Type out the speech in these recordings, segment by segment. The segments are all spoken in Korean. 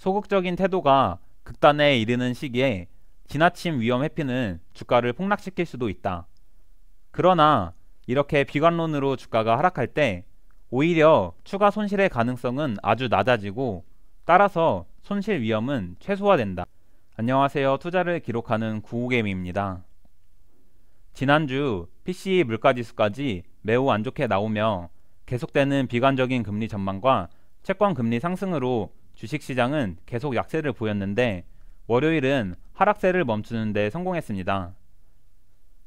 소극적인 태도가 극단에 이르는 시기에 지나친 위험 회피는 주가를 폭락시킬 수도 있다. 그러나 이렇게 비관론으로 주가가 하락할 때 오히려 추가 손실의 가능성은 아주 낮아지고 따라서 손실 위험은 최소화된다. 안녕하세요. 투자를 기록하는 구호개미입니다. 지난주 PCE 물가지수까지 매우 안 좋게 나오며 계속되는 비관적인 금리 전망과 채권 금리 상승으로 주식시장은 계속 약세를 보였는데 월요일은 하락세를 멈추는 데 성공했습니다.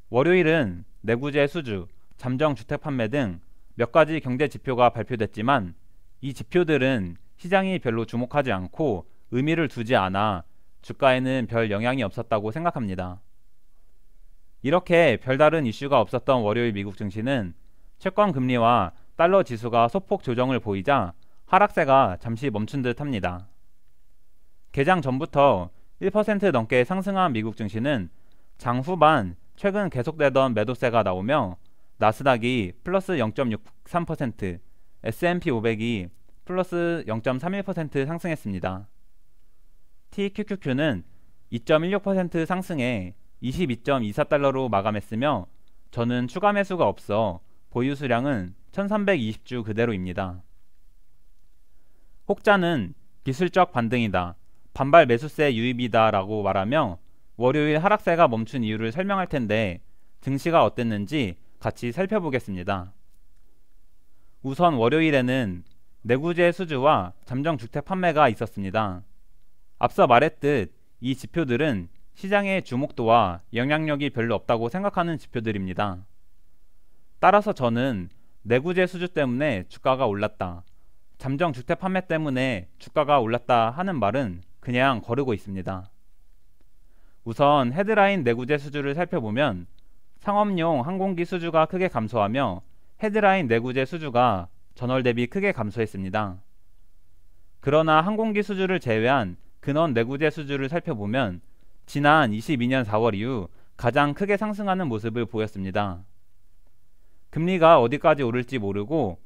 월요일은 내구재 수주, 잠정 주택 판매 등 몇 가지 경제 지표가 발표됐지만 이 지표들은 시장이 별로 주목하지 않고 의미를 두지 않아 주가에는 별 영향이 없었다고 생각합니다. 이렇게 별다른 이슈가 없었던 월요일 미국 증시는 채권 금리와 달러 지수가 소폭 조정을 보이자 하락세가 잠시 멈춘 듯 합니다. 개장 전부터 1% 넘게 상승한 미국 증시는 장 후반 최근 계속되던 매도세가 나오며 나스닥이 플러스 0.63%, S&P 500이 플러스 0.31% 상승했습니다. TQQQ는 2.16% 상승해 22.24달러로 마감했으며 저는 추가 매수가 없어 보유 수량은 1320주 그대로입니다. 혹자는 기술적 반등이다, 반발 매수세 유입이다 라고 말하며 월요일 하락세가 멈춘 이유를 설명할 텐데 증시가 어땠는지 같이 살펴보겠습니다. 우선 월요일에는 내구재 수주와 잠정 주택 판매가 있었습니다. 앞서 말했듯 이 지표들은 시장의 주목도와 영향력이 별로 없다고 생각하는 지표들입니다. 따라서 저는 내구재 수주 때문에 주가가 올랐다, 잠정 주택 판매 때문에 주가가 올랐다 하는 말은 그냥 거르고 있습니다. 우선 헤드라인 내구재 수주를 살펴보면 상업용 항공기 수주가 크게 감소하며 헤드라인 내구재 수주가 전월 대비 크게 감소했습니다. 그러나 항공기 수주를 제외한 근원 내구재 수주를 살펴보면 지난 22년 4월 이후 가장 크게 상승하는 모습을 보였습니다. 금리가 어디까지 오를지 모르고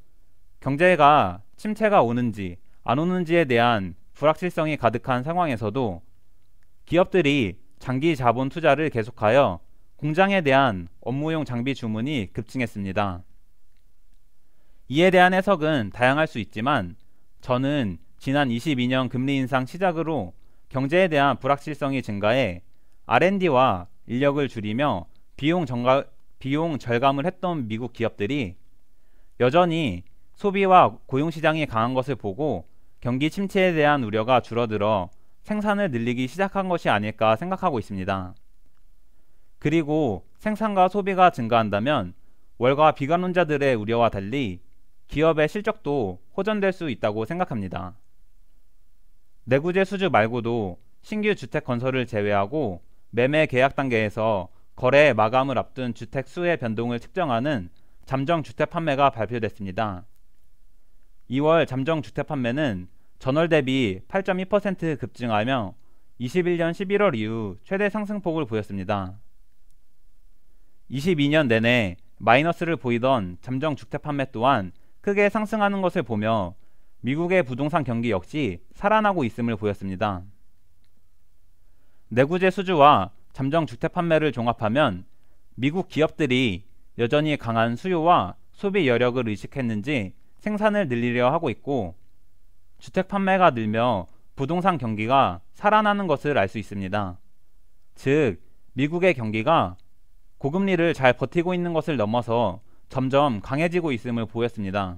경제가 침체가 오는지 안 오는지에 대한 불확실성이 가득한 상황에서도 기업들이 장기 자본 투자를 계속하여 공장에 대한 업무용 장비 주문이 급증했습니다. 이에 대한 해석은 다양할 수 있지만 저는 지난 22년 금리 인상 시작으로 경제에 대한 불확실성이 증가해 R&D와 인력을 줄이며 비용 절감을 했던 미국 기업들이 여전히 소비와 고용시장이 강한 것을 보고 경기 침체에 대한 우려가 줄어들어 생산을 늘리기 시작한 것이 아닐까 생각하고 있습니다. 그리고 생산과 소비가 증가한다면 월가 비관론자들의 우려와 달리 기업의 실적도 호전될 수 있다고 생각합니다. 내구재 수주 말고도 신규 주택 건설을 제외하고 매매 계약 단계에서 거래 마감을 앞둔 주택 수의 변동을 측정하는 잠정 주택 판매가 발표됐습니다. 2월 잠정 주택 판매는 전월 대비 8.2% 급증하며 21년 11월 이후 최대 상승폭을 보였습니다. 22년 내내 마이너스를 보이던 잠정 주택 판매 또한 크게 상승하는 것을 보며 미국의 부동산 경기 역시 살아나고 있음을 보였습니다. 내구재 수주와 잠정 주택 판매를 종합하면 미국 기업들이 여전히 강한 수요와 소비 여력을 의식했는지 생산을 늘리려 하고 있고 주택 판매가 늘며 부동산 경기가 살아나는 것을 알 수 있습니다. 즉, 미국의 경기가 고금리를 잘 버티고 있는 것을 넘어서 점점 강해지고 있음을 보였습니다.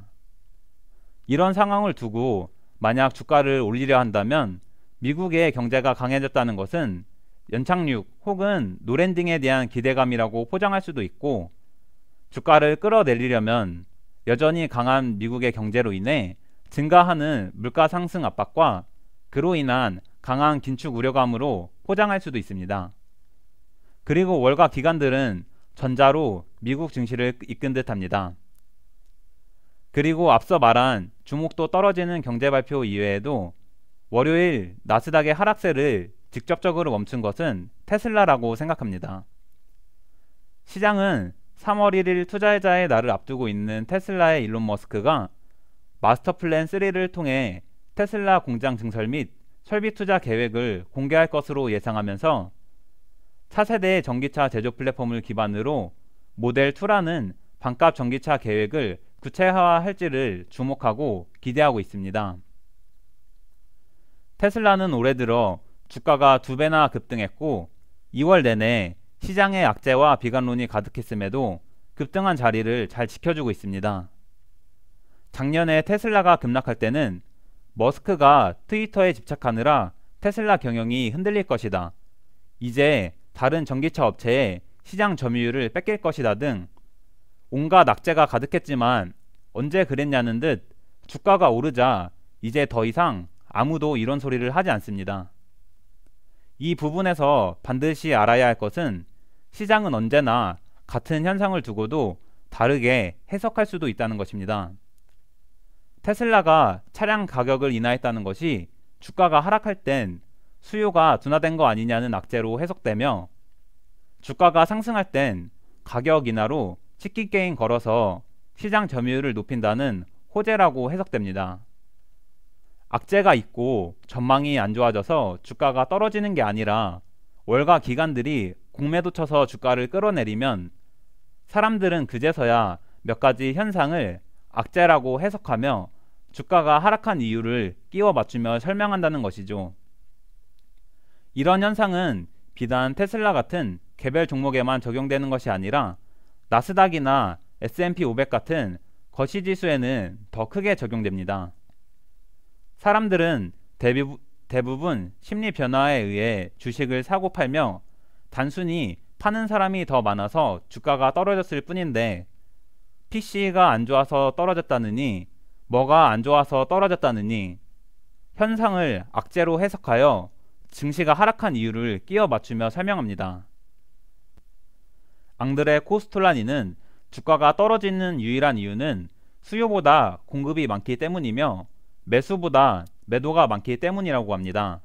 이런 상황을 두고 만약 주가를 올리려 한다면 미국의 경제가 강해졌다는 것은 연착륙 혹은 노랜딩에 대한 기대감이라고 포장할 수도 있고 주가를 끌어내리려면 여전히 강한 미국의 경제로 인해 증가하는 물가 상승 압박과 그로 인한 강한 긴축 우려감으로 포장할 수도 있습니다. 그리고 월가 기관들은 전자로 미국 증시를 이끈 듯합니다. 그리고 앞서 말한 주목도 떨어지는 경제 발표 이외에도 월요일 나스닥의 하락세를 직접적으로 멈춘 것은 테슬라라고 생각합니다. 시장은 3월 1일 투자자의 날을 앞두고 있는 테슬라의 일론 머스크가 마스터 플랜 3를 통해 테슬라 공장 증설 및 설비 투자 계획을 공개할 것으로 예상하면서 차세대 전기차 제조 플랫폼을 기반으로 모델2라는 반값 전기차 계획을 구체화할지를 주목하고 기대하고 있습니다. 테슬라는 올해 들어 주가가 2배나 급등했고 2월 내내 시장의 악재와 비관론이 가득했음에도 급등한 자리를 잘 지켜주고 있습니다. 작년에 테슬라가 급락할 때는 머스크가 트위터에 집착하느라 테슬라 경영이 흔들릴 것이다, 이제 다른 전기차 업체에 시장 점유율을 뺏길 것이다 등 온갖 악재가 가득했지만 언제 그랬냐는 듯 주가가 오르자 이제 더 이상 아무도 이런 소리를 하지 않습니다. 이 부분에서 반드시 알아야 할 것은 시장은 언제나 같은 현상을 두고도 다르게 해석할 수도 있다는 것입니다. 테슬라가 차량 가격을 인하했다는 것이 주가가 하락할 땐 수요가 둔화된 거 아니냐는 악재로 해석되며, 주가가 상승할 땐 가격 인하로 치킨 게임 걸어서 시장 점유율을 높인다는 호재라고 해석됩니다. 악재가 있고 전망이 안 좋아져서 주가가 떨어지는 게 아니라 월가 기관들이 공매도 쳐서 주가를 끌어내리면 사람들은 그제서야 몇 가지 현상을 악재라고 해석하며 주가가 하락한 이유를 끼워 맞추며 설명한다는 것이죠. 이런 현상은 비단 테슬라 같은 개별 종목에만 적용되는 것이 아니라 나스닥이나 S&P 500 같은 거시지수에는 더 크게 적용됩니다. 사람들은 대부분 심리 변화에 의해 주식을 사고 팔며 단순히 파는 사람이 더 많아서 주가가 떨어졌을 뿐인데, PC가 안 좋아서 떨어졌다느니 뭐가 안 좋아서 떨어졌다느니 현상을 악재로 해석하여 증시가 하락한 이유를 끼워 맞추며 설명합니다. 앙드레 코스톨라니는 주가가 떨어지는 유일한 이유는 수요보다 공급이 많기 때문이며 매수보다 매도가 많기 때문이라고 합니다.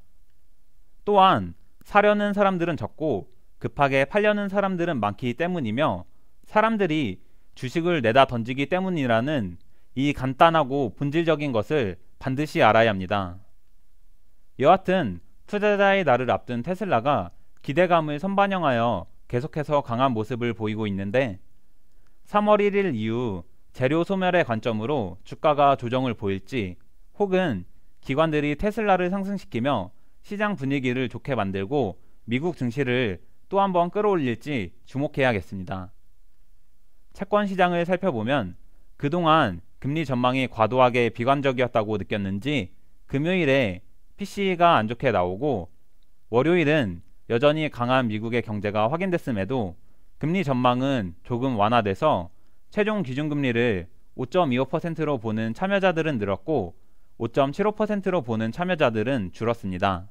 또한 사려는 사람들은 적고 급하게 팔려는 사람들은 많기 때문이며 사람들이 주식을 내다 던지기 때문이라는 이 간단하고 본질적인 것을 반드시 알아야 합니다. 여하튼 투자자의 날을 앞둔 테슬라가 기대감을 선반영하여 계속해서 강한 모습을 보이고 있는데, 3월 1일 이후 재료 소멸의 관점으로 주가가 조정을 보일지, 혹은 기관들이 테슬라를 상승시키며 시장 분위기를 좋게 만들고 미국 증시를 또 한번 끌어올릴지 주목해야겠습니다. 채권 시장을 살펴보면 그동안 금리 전망이 과도하게 비관적이었다고 느꼈는지 금요일에 PCE가 안 좋게 나오고 월요일은 여전히 강한 미국의 경제가 확인됐음에도 금리 전망은 조금 완화돼서 최종 기준금리를 5.25%로 보는 참여자들은 늘었고 5.75%로 보는 참여자들은 줄었습니다.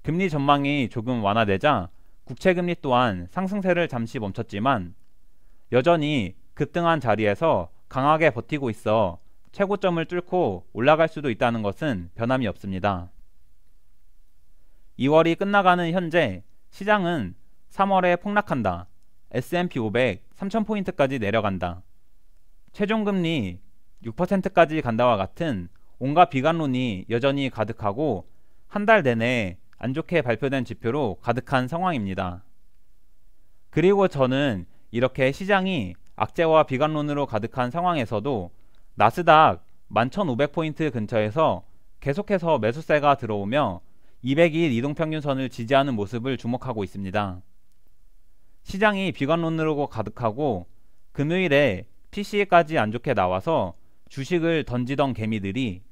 금리 전망이 조금 완화되자 국채금리 또한 상승세를 잠시 멈췄지만 여전히 급등한 자리에서 강하게 버티고 있어 최고점을 뚫고 올라갈 수도 있다는 것은 변함이 없습니다. 2월이 끝나가는 현재 시장은 3월에 폭락한다, S&P 500 3000포인트까지 내려간다, 최종금리 6%까지 간다와 같은 온갖 비관론이 여전히 가득하고 한 달 내내 안 좋게 발표된 지표로 가득한 상황입니다. 그리고 저는 이렇게 시장이 악재와 비관론으로 가득한 상황에서도 나스닥 11,500포인트 근처에서 계속해서 매수세가 들어오며 200일 이동평균선을 지지하는 모습을 주목하고 있습니다. 시장이 비관론으로 가득하고 금요일에 PCE까지 안 좋게 나와서 주식을 던지던 개미들이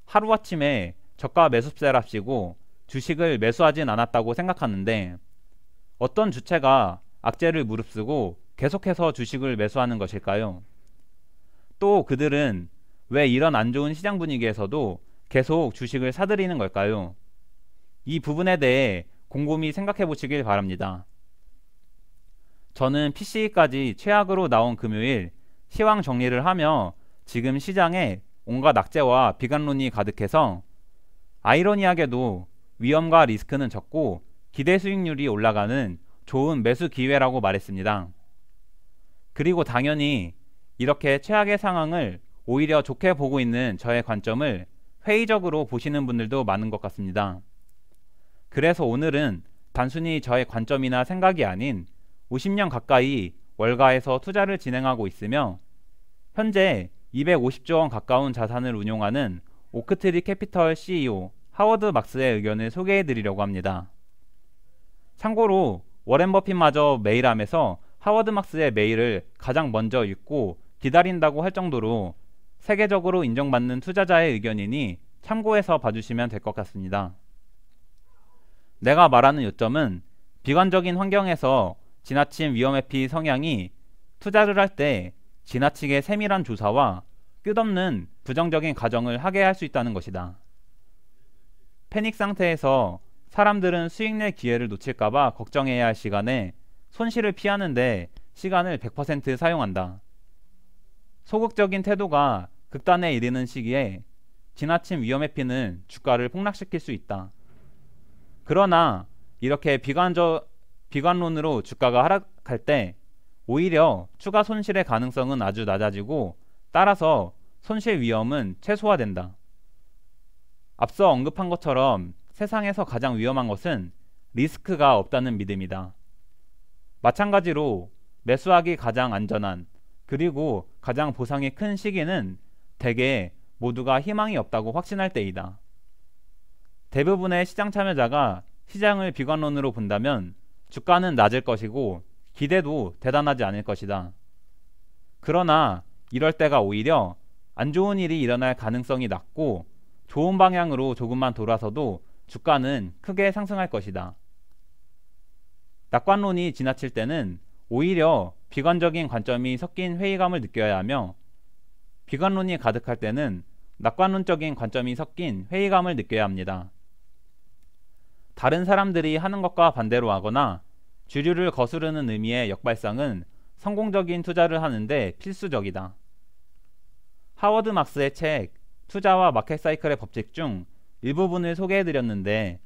하루아침에 저가 매수세랍시고 주식을 매수하진 않았다고 생각하는데, 어떤 주체가 악재를 무릅쓰고 계속해서 주식을 매수하는 것일까요? 또 그들은 왜 이런 안 좋은 시장 분위기에서도 계속 주식을 사들이는 걸까요? 이 부분에 대해 곰곰이 생각해 보시길 바랍니다. 저는 PCE까지 최악으로 나온 금요일 시황 정리를 하며 지금 시장에 온갖 악재와 비관론이 가득해서 아이러니하게도 위험과 리스크는 적고 기대 수익률이 올라가는 좋은 매수 기회라고 말했습니다. 그리고 당연히 이렇게 최악의 상황을 오히려 좋게 보고 있는 저의 관점을 회의적으로 보시는 분들도 많은 것 같습니다. 그래서 오늘은 단순히 저의 관점이나 생각이 아닌 50년 가까이 월가에서 투자를 진행하고 있으며 현재 250조 원 가까운 자산을 운용하는 오크트리 캐피털 CEO 하워드 막스의 의견을 소개해 드리려고 합니다. 참고로 워렌 버핏마저 메일함에서 하워드 막스의 메일을 가장 먼저 읽고 기다린다고 할 정도로 세계적으로 인정받는 투자자의 의견이니 참고해서 봐주시면 될 것 같습니다. 내가 말하는 요점은 비관적인 환경에서 지나친 위험회피 성향이 투자를 할 때 지나치게 세밀한 조사와 끝없는 부정적인 가정을 하게 할 수 있다는 것이다. 패닉 상태에서 사람들은 수익 낼 기회를 놓칠까봐 걱정해야 할 시간에 손실을 피하는데 시간을 100% 사용한다. 소극적인 태도가 극단에 이르는 시기에 지나친 위험회피는 주가를 폭락시킬 수 있다. 그러나 이렇게 비관론으로 주가가 하락할 때 오히려 추가 손실의 가능성은 아주 낮아지고 따라서 손실 위험은 최소화된다. 앞서 언급한 것처럼 세상에서 가장 위험한 것은 리스크가 없다는 믿음이다. 마찬가지로 매수하기 가장 안전한 그리고 가장 보상이 큰 시기는 대개 모두가 희망이 없다고 확신할 때이다. 대부분의 시장 참여자가 시장을 비관론으로 본다면 주가는 낮을 것이고 기대도 대단하지 않을 것이다. 그러나 이럴 때가 오히려 안 좋은 일이 일어날 가능성이 낮고 좋은 방향으로 조금만 돌아서도 주가는 크게 상승할 것이다. 낙관론이 지나칠 때는 오히려 비관적인 관점이 섞인 회의감을 느껴야 하며 비관론이 가득할 때는 낙관론적인 관점이 섞인 회의감을 느껴야 합니다. 다른 사람들이 하는 것과 반대로 하거나 주류를 거스르는 의미의 역발상은 성공적인 투자를 하는데 필수적이다. 하워드 막스의 책 투자와 마켓 사이클의 법칙 중 일부분을 소개해드렸는데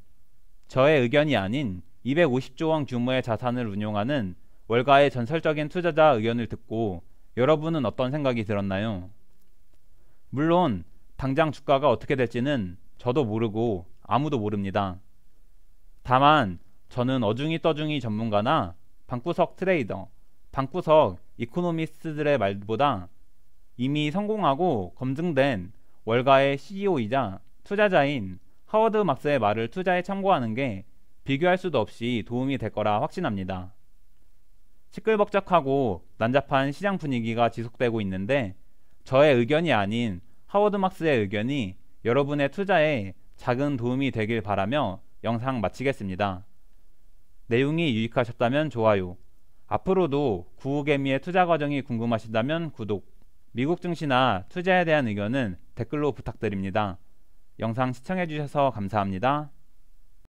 저의 의견이 아닌 250조 원 규모의 자산을 운용하는 월가의 전설적인 투자자 의견을 듣고 여러분은 어떤 생각이 들었나요? 물론 당장 주가가 어떻게 될지는 저도 모르고 아무도 모릅니다. 다만 저는 어중이 떠중이 전문가나 방구석 트레이더, 방구석 이코노미스트들의 말보다 이미 성공하고 검증된 월가의 CEO이자 투자자인 하워드 막스의 말을 투자에 참고하는 게 비교할 수도 없이 도움이 될 거라 확신합니다. 시끌벅적하고 난잡한 시장 분위기가 지속되고 있는데 저의 의견이 아닌 하워드 막스의 의견이 여러분의 투자에 작은 도움이 되길 바라며 영상 마치겠습니다. 내용이 유익하셨다면 좋아요, 앞으로도 구우개미의 투자 과정이 궁금하시다면 구독, 미국 증시나 투자에 대한 의견은 댓글로 부탁드립니다. 영상 시청해주셔서 감사합니다.